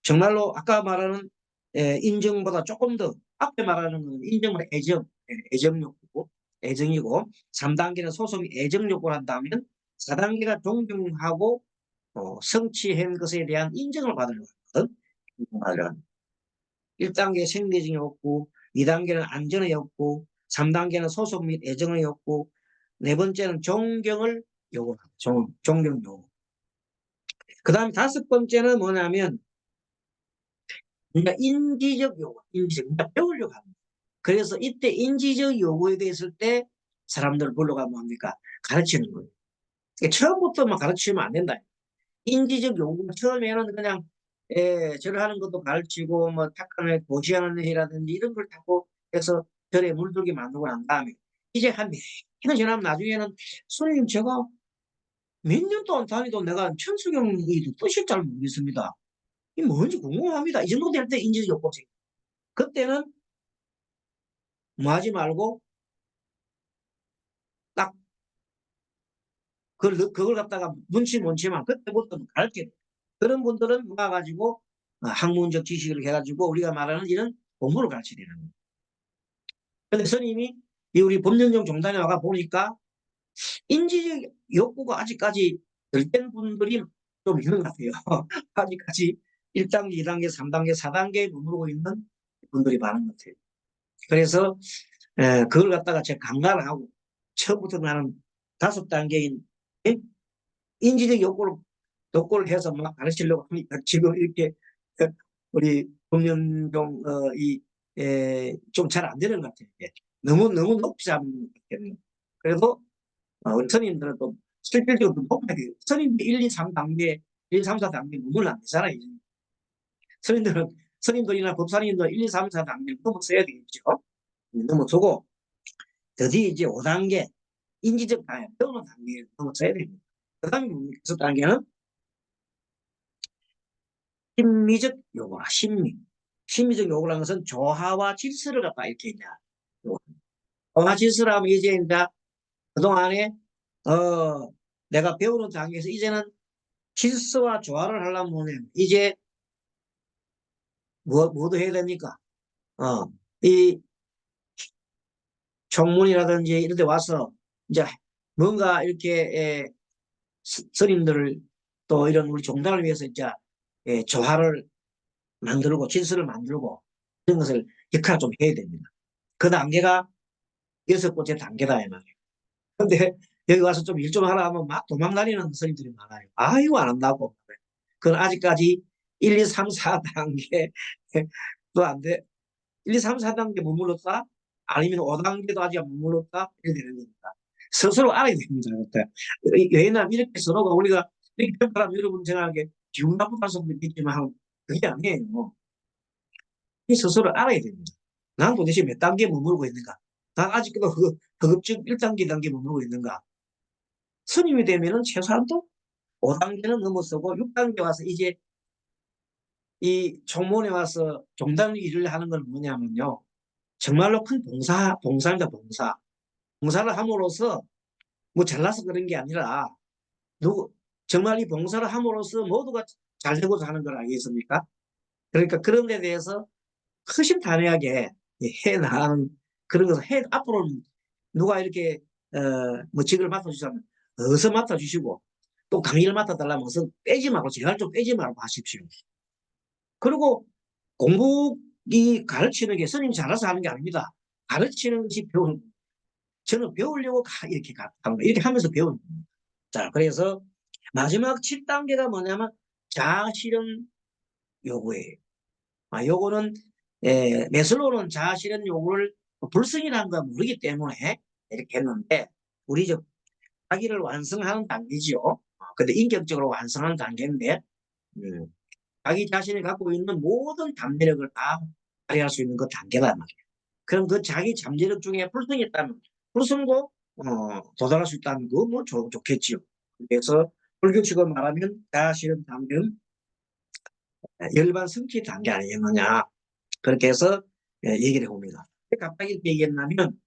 S1: 정말로 아까 말하는 인정보다 조금 더 앞에 말하는 건 인정보다 애정욕이고 애정이고 3단계는 소속이 애정욕을 한다면 4단계가 존경하고 성취한 것에 대한 인정을 받으려고 하거든. 1단계 생리적인 욕구, 2단계는 안전의 욕구, 3단계는 소속 및 애정의 욕구, 네 번째는 존경을 요구합니다. 존경 요구. 그 다음 다섯 번째는 뭐냐면 그러니까 인지적 요구, 그러니까 배우려고 합니다. 그래서 이때 인지적 요구에 대했을 때 사람들을 불러가면 뭡니까? 가르치는 거예요. 그러니까 처음부터 막 가르치면 안 된다. 인지적 요구 처음에는 그냥 절을 하는 것도 가르치고 뭐 착한 보시하는 일이라든지 이런 걸 자꾸 해서 절에 물들게 만들고 난 다음에 이제 한 몇 년이 지나면 나중에는 선생님 제가 몇 년 동안 다니도 내가 천수경이 뜻을 잘 모르겠습니다. 이 뭔지 궁금합니다. 이 정도 될 때 인지적 요구 그때는 뭐 하지 말고 딱 그걸 갖다가 눈치 못 채만 그때부터 가르쳐. 그런 분들은 모아가지고 학문적 지식을 해가지고 우리가 말하는 이런 공부를 가르쳐야 되는 거예요. 근데 스님이 이 우리 법륜정 종단에 와가 보니까 인지적 욕구가 아직까지 덜 된 분들이 좀 있는 것 같아요. 아직까지 1단계, 2단계, 3단계, 4단계에 머무르고 있는 분들이 많은 것 같아요. 그래서 그걸 갖다가 제가 강간을 하고 처음부터 나는 5단계인 인지적 욕구를 해서 막 가르치려고 하니까 지금 이렇게 우리 법륜종 좀 잘 안 되는 것 같아요. 너무 높이 잡는 것 같아요. 그래서 우리 스님들은 또 실질적으로 높아야 돼요. 스님들 1, 2, 3단계, 1, 2, 3, 4단계 몸을 안 되잖아요. 스님들이나 법사님들 1, 2, 3, 4단계 넘어서야 되겠죠. 넘어서고 드디어 이제 5단계 인지적 단계, 배우는 단계에 넘어서야 됩니다. 그 다음에 뭡니까? 6단계는 심미적 요구라, 심미. 심리적 요구라는 것은 조화와 질서를 갖다 이렇게 이제 조화 질서라면 이제 그동안에 내가 배우는 단계에서 이제는 질서와 조화를 하려면 뭐냐면 이제 뭐도 해야 됩니까? 이 청문이라든지 이런 데 와서 이제 뭔가 이렇게 스님들을 또 이런 우리 종단을 위해서 이제 조화를 만들고 질서를 만들고 이런 것을 역할을 좀 해야 됩니다. 그 단계가 6번째 단계다 이 말이에요. 근데 여기 와서 좀 일 좀 하라 하면 막 도망다니는 스님들이 많아요. 아이고 안 한다고. 그건 아직까지 1, 2, 3, 4단계 또 안 돼. 1, 2, 3, 4단계 머물렀다? 아니면 5단계도 아직 안 머물렀다? 이렇게 되는 겁니다. 스스로 알아야 됩니다. 왜냐하면 이렇게 서로가 우리가 이렇게 평가하면 여러분 생각하기에 기분 나쁘다는 소리 있겠지만 그게 아니에요. 이 스스로 알아야 됩니다. 난 도대체 몇 단계에 머물고 있는가? 난 아직도 허급증 1단계, 2단계 머물고 있는가? 스님이 되면은 최소한도 5단계는 넘어서고 6단계 와서 이제 이 총무원에 와서 종단 일을 하는 건 뭐냐면요. 정말로 큰 봉사입니다, 봉사. 봉사를 함으로써 뭐 잘나서 그런 게 아니라 정말 이 봉사를 함으로써 모두가 잘 되고자 하는 걸 아니겠습니까? 그러니까 그런 데 대해서 허심탄회하게 해 나가는 그런 것을 앞으로는 누가 이렇게 뭐 직을 맡아주시면 어서 맡아주시고 또 강의를 맡아달라면 어서 빼지 말고 제발 좀 빼지 말고 하십시오. 그리고 공부이 가르치는 게 스님이 잘라서 하는 게 아닙니다. 가르치는 것이 저는 배우려고 이렇게 이렇게 하면서 배우는 겁니다. 자, 그래서 마지막 7단계가 뭐냐면 자아실현 요구예요. 요거는 매슬로우는 자아실현 요구를 불성이라는 걸 모르기 때문에 이렇게 했는데 우리 자기를 완성하는 단계지요. 근데 인격적으로 완성하는 단계인데 자기 자신이 갖고 있는 모든 잠재력을 다 발휘할 수 있는 그 단계란 말이에요. 그럼 그 자기 잠재력 중에 불성이 있다면 불성도 도달할 수 있다는 거 뭐 좋겠지요. 그래서 불교식으로 말하면 자아실현 단계는 열반 성취 단계 아니겠느냐. 그렇게 해서 얘기를 해봅니다. 갑자기 이렇게 얘기했냐면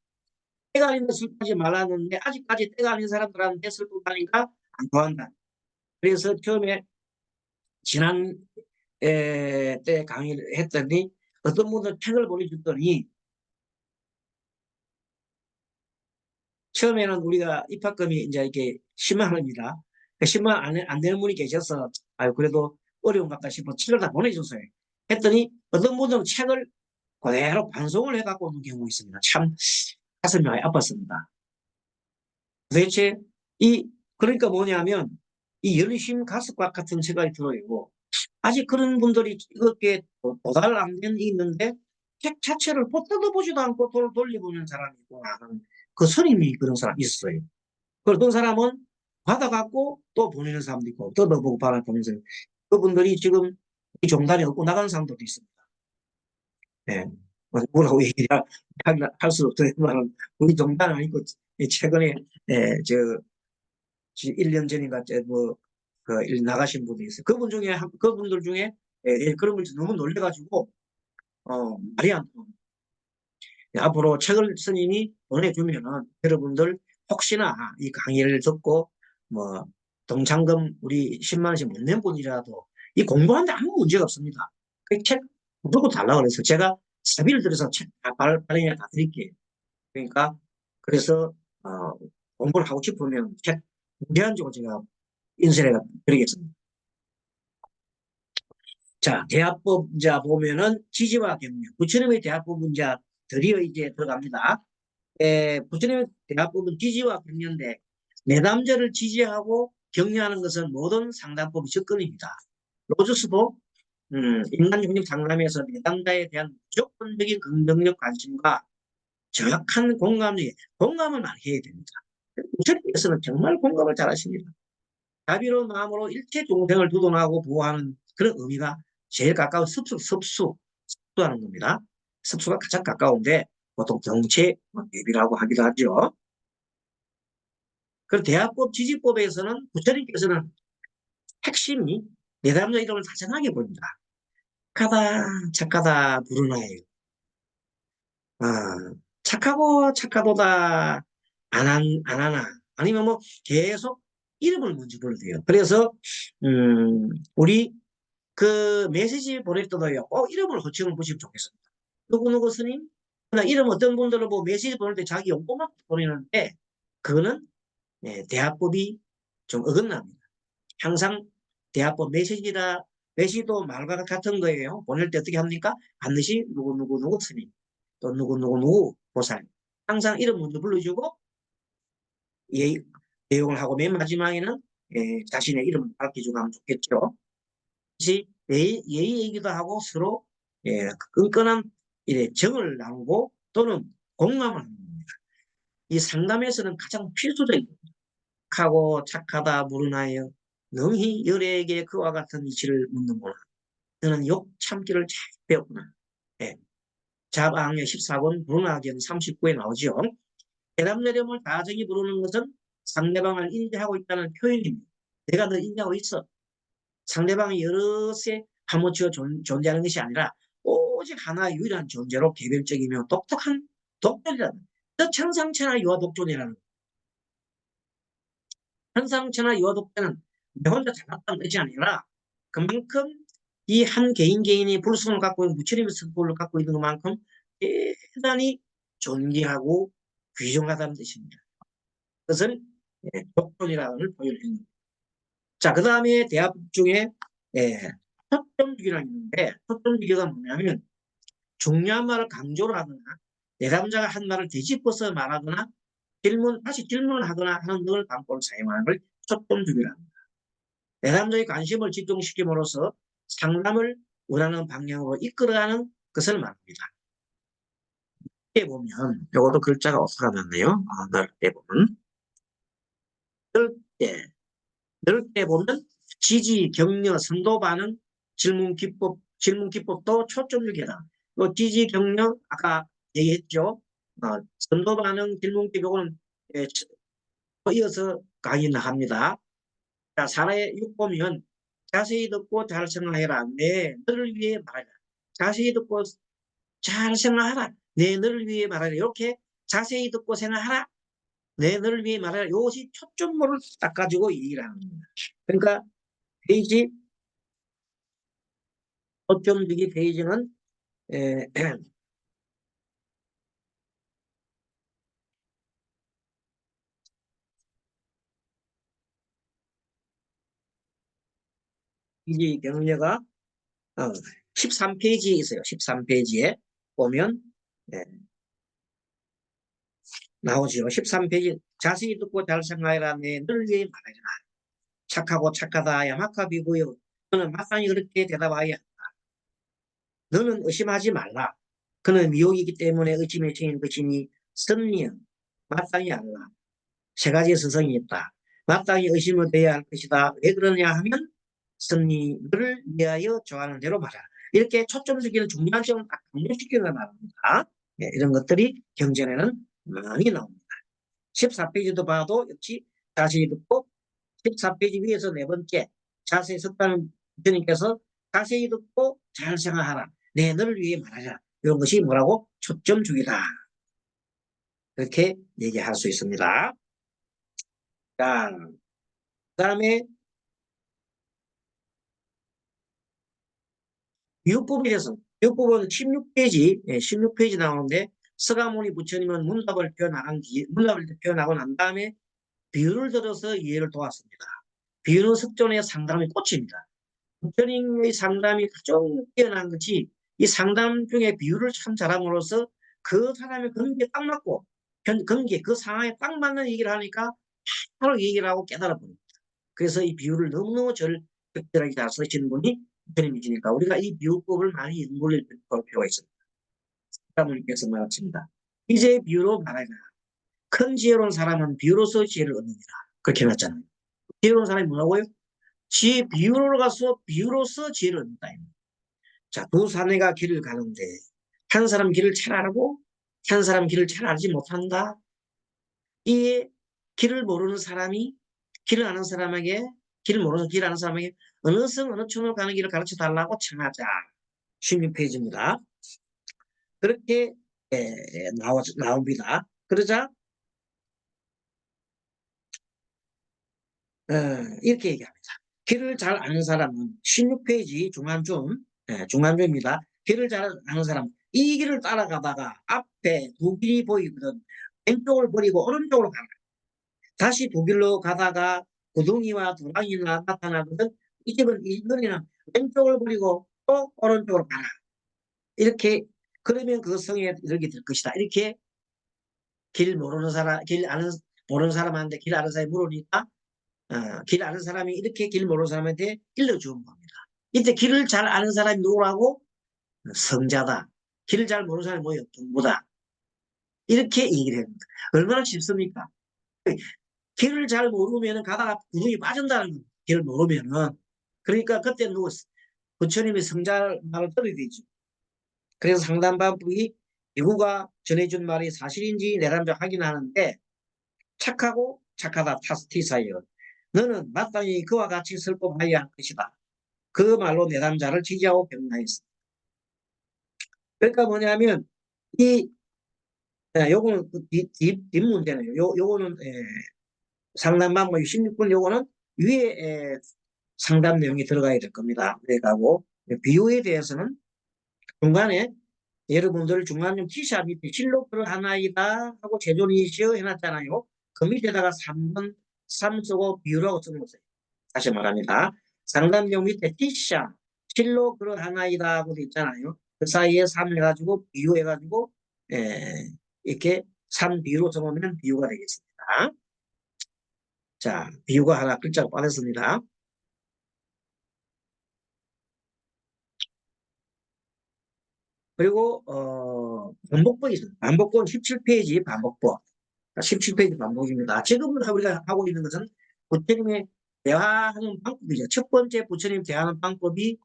S1: 때가 아닌데 슬퍼하지 말랐는데 아직까지 때가 아닌 사람들한테 슬프다니까 안 좋아한다. 그래서 처음에 지난 때 강의를 했더니 어떤 분들 책을 보내줬더니 처음에는 우리가 입학금이 이제 이렇게 10만 원입니다. 10만 원 안 되는 분이 계셔서 아유 그래도 어려운 것 같다 싶어 책을 다 보내줬어요. 했더니 어떤 분들은 책을 그대로 반송을 해갖고 오는 경우가 있습니다. 참 가슴이 많이 아팠습니다. 도대체 그러니까 뭐냐면 이 열심 가습과 같은 생각이 들어요. 아직 그런 분들이 이렇게 도달 안 된 있는데 책 자체를 뜯어보지도 않고 돌려보는 사람이 있구나 하는 그 스님이 그런 사람이 있어요. 어떤 사람은 받아갖고 또 보내는 사람도 있고 뜯어보고 받아보는 사람. 그분들이 지금 이 종단에 얻고 나가는 사람들도 있습니다. 예. 뭐라고 할 수 없지만 우리 종단은 아니고 최근에 저 1년 전인가 나가신 분이 있어요. 그분들 중에 그런 걸 너무 놀래가지고 말이 안 통합니다. 앞으로 책을 스님이 보내주면은 여러분들 혹시나 이 강의를 듣고 뭐 동창금 우리 10만 원씩 못 낸 분이라도 이 공부하는데 아무 문제가 없습니다. 그 책 무조건 달라고 그래서 제가 사비를 들여서 책 발행해 다 드릴게요. 그러니까 그래서 공부를 하고 싶으면 책 무제한적으로 제가 인쇄해 드리겠습니다. 자, 대합법 문자 보면은 지지와 격려. 부처님의 대합법 문자 드디어 이제 들어갑니다. 부처님의 대합법은 지지와 격려인데 내담자를 지지하고 격려하는 것은 모든 상담법의 접근입니다. 로저스도 인간 중립 상담에서 내담자에 대한 무조건적인 긍정적 관심과 정확한 공감을 많이 해야 됩니다. 부처님께서는 정말 공감을 잘하십니다. 자비로운 마음으로 일체众생을 두둔하고 보호하는 그런 의미가 제일 가까운 습수하는 겁니다. 습수가 가장 가까운데 보통 정체 예비라고 하기도 하죠. 그 대합법 지지법에서는 부처님께서는 핵심이 내담자 이름을 다정하게 보입니다. 착하다 부르나요. 아, 착하고 착하도다 안 하나. 아니면 뭐 계속 이름을 먼저 불러대요. 그래서, 우리 그 메시지 보낼 때도요, 이름을 호칭을 붙이면 좋겠습니다. 누구누구 스님? 그러나 이름 어떤 분들은 뭐 메시지 보낼 때 자기 용건만 보내는데, 그거는 대화법이 좀 어긋납니다. 항상 대화법 메시지도 말과 같은 거예요. 보낼 때 어떻게 합니까? 반드시 누구누구 스님, 또 누구누구 보살. 항상 이름 먼저 불러주고, 예, 내용을 하고 맨 마지막에는 자신의 이름을 밝혀주고 하면 좋겠죠. 같이 예의이기도 하고 서로 끈끈한 정을 나누고 또는 공감을 하는 겁니다. 이 상담에서는 가장 필수적입니다. 착하고 착하다 물으나요. 능히 열애에게 그와 같은 이치를 묻는구나. 너는 욕 참기를 잘 배웠구나. 예. 자방의 14번 불응하경 39에 나오죠. 대답내렴을 다정히 부르는 것은 상대방을 인지하고 있다는 표현입니다. 내가 너 인지하고 있어. 상대방이 여럿에 파묻혀 존재하는 것이 아니라 오직 하나 유일한 존재로 개별적이며 독특한 독존이라는 천상천하 유아독존이라는 천상천하 유아독존은 내 혼자 잘났다는 뜻이 아니라 그만큼 이 한 개인 개인이 불성을 갖고 있는 부처님의 성품을 갖고 있는 것만큼 대단히 존귀하고 귀중하다는 뜻입니다. 그것을 독존이라는 표현을 했습니다. 자, 그 다음에 대합 중에 초점주기라는 게 있는데 초점주기가 뭐냐면 중요한 말을 강조를 하거나 내담자가 한 말을 되짚어서 말하거나 다시 질문을 하거나 하는 등을 방법을 사용하는 걸 초점주기라 합니다. 내담자의 관심을 집중시킴으로써 상담을 원하는 방향으로 이끌어가는 것을 말합니다. 이렇게 보면 이것도 글자가 어떻게 났네요. 넓게 보면 넓게 넓게 보면 지지, 격려, 선도 반응, 질문 기법도 초점주기다. 지지, 격려 아까 얘기했죠. 선도 반응, 질문 기법은 이어서 강의 나갑니다. 자, 사례 6 보면 자세히 듣고 잘 생각해라. 네, 너를 위해 말하라. 자세히 듣고 잘 생각하라. 네, 너를 위해 말하라. 이렇게 자세히 듣고 생각하라. 네, 너를 위해 말하라. 이것이 초점물을 딱 가지고 얘기를 하는 겁니다. 그러니까 페이지 초점주기 페이지는 이 경례가 13페이지에 있어요. 13페이지에 보면 예, 나오죠. 13페이지 자세히 듣고 잘 생각해라. 내 너를 위해 말하라. 착하고 착하다. 야마카비고요. 너는 마땅히 그렇게 대답하여 너는 의심하지 말라. 그는 미혹이기 때문에 의심에 처인 것이니 선리여 마땅히 알라. 세 가지 스성이 있다. 마땅히 의심을 해야 할 것이다. 왜 그러냐 하면 승리를 위하여 좋아하는 대로 말하라. 이렇게 초점주기를 중요한 점을 딱 강조시키는 말입니다. 네, 이런 것들이 경전에는 많이 나옵니다. 14페이지도 봐도 역시 자세히 듣고 14페이지 위에서 네 번째 자세히 섰다는 주님께서 자세히 듣고 잘 생각하라. 내 너를 위해 말하자. 이런 것이 뭐라고? 초점주기다. 그렇게 얘기할 수 있습니다. 자, 그 다음에 미흡법에 대해서 미흡법은 16페이지, 16페이지 나오는데 서가모니 부처님은 문답을 표현하고 난 다음에 비유를 들어서 이해를 도왔습니다. 비유는 석존의 상담의 꽃입니다. 부처님의 상담이 가장 뛰어난 것이 이 상담 중에 비유를 참 잘함으로써 그 사람의 근기에 딱 맞고 그 상황에 딱 맞는 얘기를 하니까 바로 얘기를 하고 깨달아 버립니다. 그래서 이 비유를 너무너무 적절하게 잘 쓰시는 분이 부처님이시니까 우리가 이 비유법을 많이 연구를 볼 필요가 있습니다. 사람님께서 말했습니다. 이제 비유로 말하라. 큰 지혜로운 사람은 비유로서 지혜를 얻느니라. 그렇게 해놨잖아요. 지혜로운 사람이 뭐라고요? 비유로 가서 비유로서 지혜를 얻는다. 자, 두 사내가 길을 가는데 한 사람 길을 잘 알고 한 사람 길을 잘 알지 못한다. 이 길을 모르는 사람이 길을 아는 사람에게 길을 모르는 길 아는 사람에게 어느 성 어느 촌으로 가는 길을 가르쳐 달라고 청하자. 16페이지입니다. 그렇게 나옵니다. 그러자 이렇게 얘기합니다. 길을 잘 아는 사람은 16페이지 중간쯤입니다. 길을 잘 아는 사람, 이 길을 따라가다가 앞에 두 길이 보이거든. 왼쪽을 버리고 오른쪽으로 가라. 다시 두 길로 가다가 구덩이와 도랑이가 나타나거든. 이 집은 이번에는 왼쪽을 버리고 또 오른쪽으로 가라. 이렇게 그러면 그 성에 이르게 될 것이다. 이렇게 길 모르는 사람, 모르는 사람한테 길 아는 사람이 물으니까 길 아는 사람이 이렇게 길 모르는 사람한테 일러주는 겁니다. 이때 길을 잘 아는 사람이 누구라고? 성자다. 길을 잘 모르는 사람이 뭐예요? 동무다. 이렇게 얘기를 합니다. 얼마나 쉽습니까? 길을 잘 모르면 가다가 구덩이 빠진다는 거예요. 길을 모르면은. 그러니까 그때 누구 부처님이 성자 말을 들어야 되죠. 그래서 상담반복이 이구가 전해준 말이 사실인지 내담자 확인하는데 착하고 착하다 타스티사이어. 너는 마땅히 그와 같이 슬퍼하여야 할 것이다. 그 말로 내담자를 지지하고 격려했습니다. 그러니까 뭐냐면 이 요거는 뒷문제네요. 요거는 상담 방법 16분 요거는 위에 상담 내용이 들어가야 될 겁니다. 그래가고 비유에 대해서는 중간에 여러분들 중간 좀 티샷 밑에 실록을 하나이다 하고 제존이시여 해놨잖아요. 그 밑에다가 3번 3 쓰고 비유라고 써놓으세요. 다시 말합니다. 상담용 밑에 티샷 실록을 하나이다 하고 있잖아요. 그 사이에 3 해가지고 비유해가지고 이렇게 3 비유로 적으면 비유가 되겠습니다. 자, 비유가 하나 글자가 빠졌습니다. 그리고 반복법이 있습니다. 반복본 17페이지 반복법. 17페이지 반복입니다. 지금 우리가 하고 있는 것은 부처님의 대화하는 방법이죠. 첫 번째 부처님 대화하는 방법이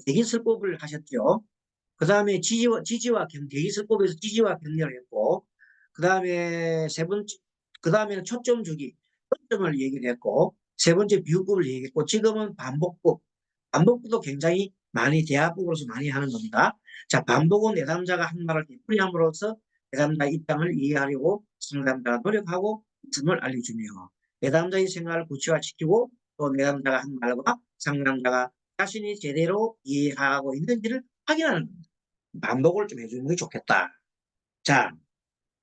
S1: 대기설법을 하셨죠. 그 다음에 대기설법에서 지지와 격려를 했고, 그 다음에 그 다음에는 초점 주기, 초점을 얘기를 했고, 세 번째 비유법을 얘기했고, 지금은 반복법. 반복법도 굉장히 많이 대화법으로서 많이 하는 겁니다. 자, 반복은 내담자가 한 말을 되풀이함으로써 내담자 입장을 이해하려고 상담자가 노력하고 있음을 알려주며 내담자의 생각을 구체화시키고 또 내담자가 한 말과 상담자가 자신이 제대로 이해하고 있는지를 확인하는 겁니다. 반복을 좀 해주는 게 좋겠다. 자,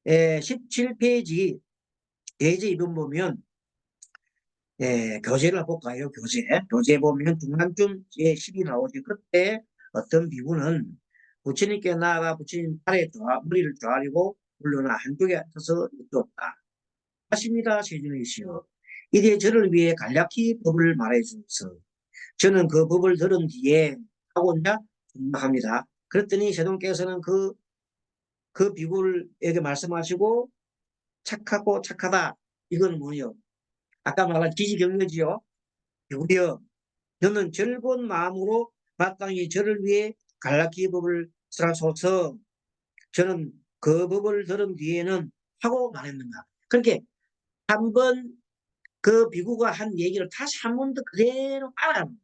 S1: 17페이지 예제 2번 보면 교재를 볼까요? 교재 보면 중간쯤에 10이 나오지. 그때 어떤 비구는 부처님께 나아가 부처님 머리를 조아리고 물러나 한쪽에 앉아서 여쭈었다. 하십니다, 세존이시여. 이제 저를 위해 간략히 법을 말해 주소서. 저는 그 법을 들은 뒤에 하고 이제 합니다. 그랬더니 세존께서는 그 비구에게 말씀하시고 착하고 착하다. 이건 뭐예요? 아까 말한 지지경려지요. 비구여, 너는 즐거운 마음으로 마땅히 저를 위해 간략히 법을 쓰라소서. 저는 그 법을 들은 뒤에는 하고 말했는가. 그렇게 한번 그 비구가 한 얘기를 다시 한 번 더 그대로 알아갑니다.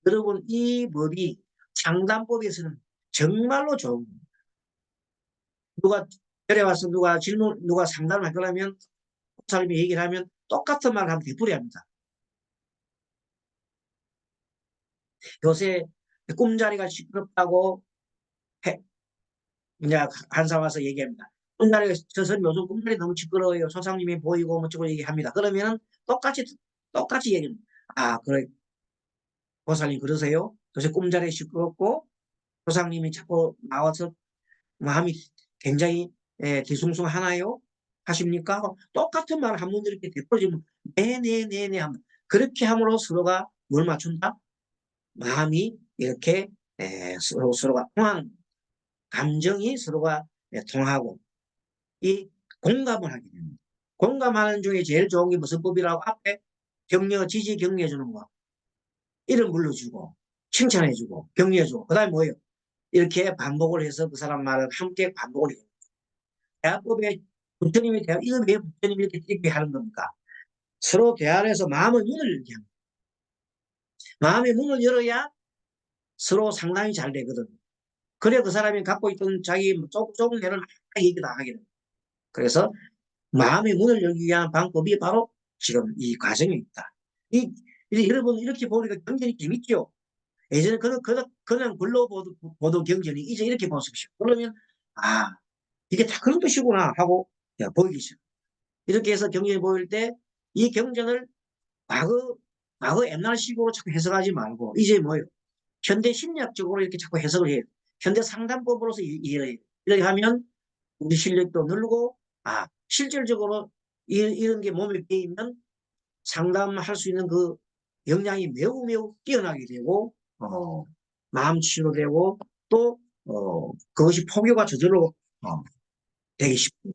S1: 여러분, 이 법이 상담법에서는 정말로 좋은 겁니다. 누가 절에 와서 누가 상담을 할 거라면 그 사람이 얘기를 하면 똑같은 말을 하면 되풀이합니다. 요새 꿈자리가 시끄럽다고 이제 한사 와서 얘기합니다. 꿈자리가 저선 요즘 꿈자리 너무 시끄러워요. 소상님이 보이고 뭐 저거 얘기합니다. 그러면은 똑같이 얘기합니다. 아, 그래. 보살님 그러세요? 요새 꿈자리 시끄럽고 조상님이 자꾸 나와서 마음이 굉장히 뒤숭숭하나요? 하십니까? 똑같은 말을 한 번 이렇게 되풀어지면 네네네네 합니다. 그렇게 함으로 서로가 뭘 맞춘다? 마음이 이렇게 서로가 통하는 감정이 서로가 통하고 이 공감을 하게 됩니다. 공감하는 중에 제일 좋은 게 무슨 법이라고 앞에 지지 격려해 주는 거. 이름 불러주고 칭찬해주고 격려해주고 그 다음에 뭐예요? 이렇게 반복을 해서 그 사람 말을 함께 반복을 해요. 대화법에 부처님이 이거 왜 부처님이 이렇게 하는 겁니까? 서로 대화를 해서 마음의 문을 열게 합니다. 마음의 문을 열어야 서로 상당히 잘 되거든. 그래 그 사람이 갖고 있던 자기 좁은 애를 막 얘기 다 하게 돼. 그래서 마음의 문을 열기 위한 방법이 바로 지금 이 과정에 있다. 이, 여러분 이렇게 보니까 경전이 재밌죠? 예전에 그냥 글로 보던 경전이 이제 이렇게 보십시오. 그러면 아 이게 다 그런 뜻이구나 하고 보이기 시작. 이렇게 해서 경전이 보일 때 이 경전을 과거 옛날식으로 자꾸 해석하지 말고 이제 뭐예요? 현대 심리학적으로 이렇게 자꾸 해석을 해요. 현대 상담법으로서 이해를 해요. 이렇게 하면 우리 실력도 늘고 실질적으로 이런 게 몸에 배이면 상담할 수 있는 그 역량이 매우 매우 뛰어나게 되고 마음 치료되고 또 그것이 포교가 저절로 되기 쉽고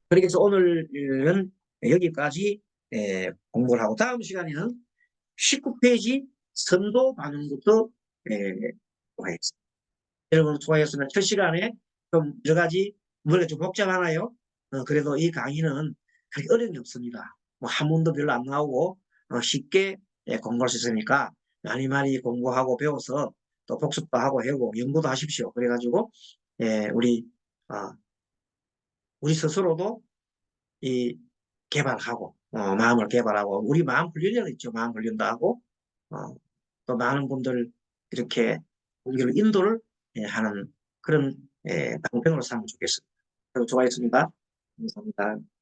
S1: 그래서 오늘은 여기까지 공부를 하고 다음 시간에는 19페이지 선도 반응부터 하겠습니다. 여러분 수고하셨습니다. 첫 시간에 좀 여러 가지 뭐가 좀 복잡하나요? 그래도 이 강의는 그렇게 어려운 게 없습니다. 뭐 한문도 별로 안 나오고 쉽게 공부할 수 있으니까 많이 공부하고 배워서 또 복습도 하고 해고 연구도 하십시오. 그래가지고 우리 우리 스스로도 이 개발하고 마음을 개발하고 우리 마음 훈련이 있죠. 마음 훈련도 하고 또 많은 분들 이렇게 인도를 하는 그런 방편으로 삼으면 좋겠습니다. 수고하셨습니다. 감사합니다.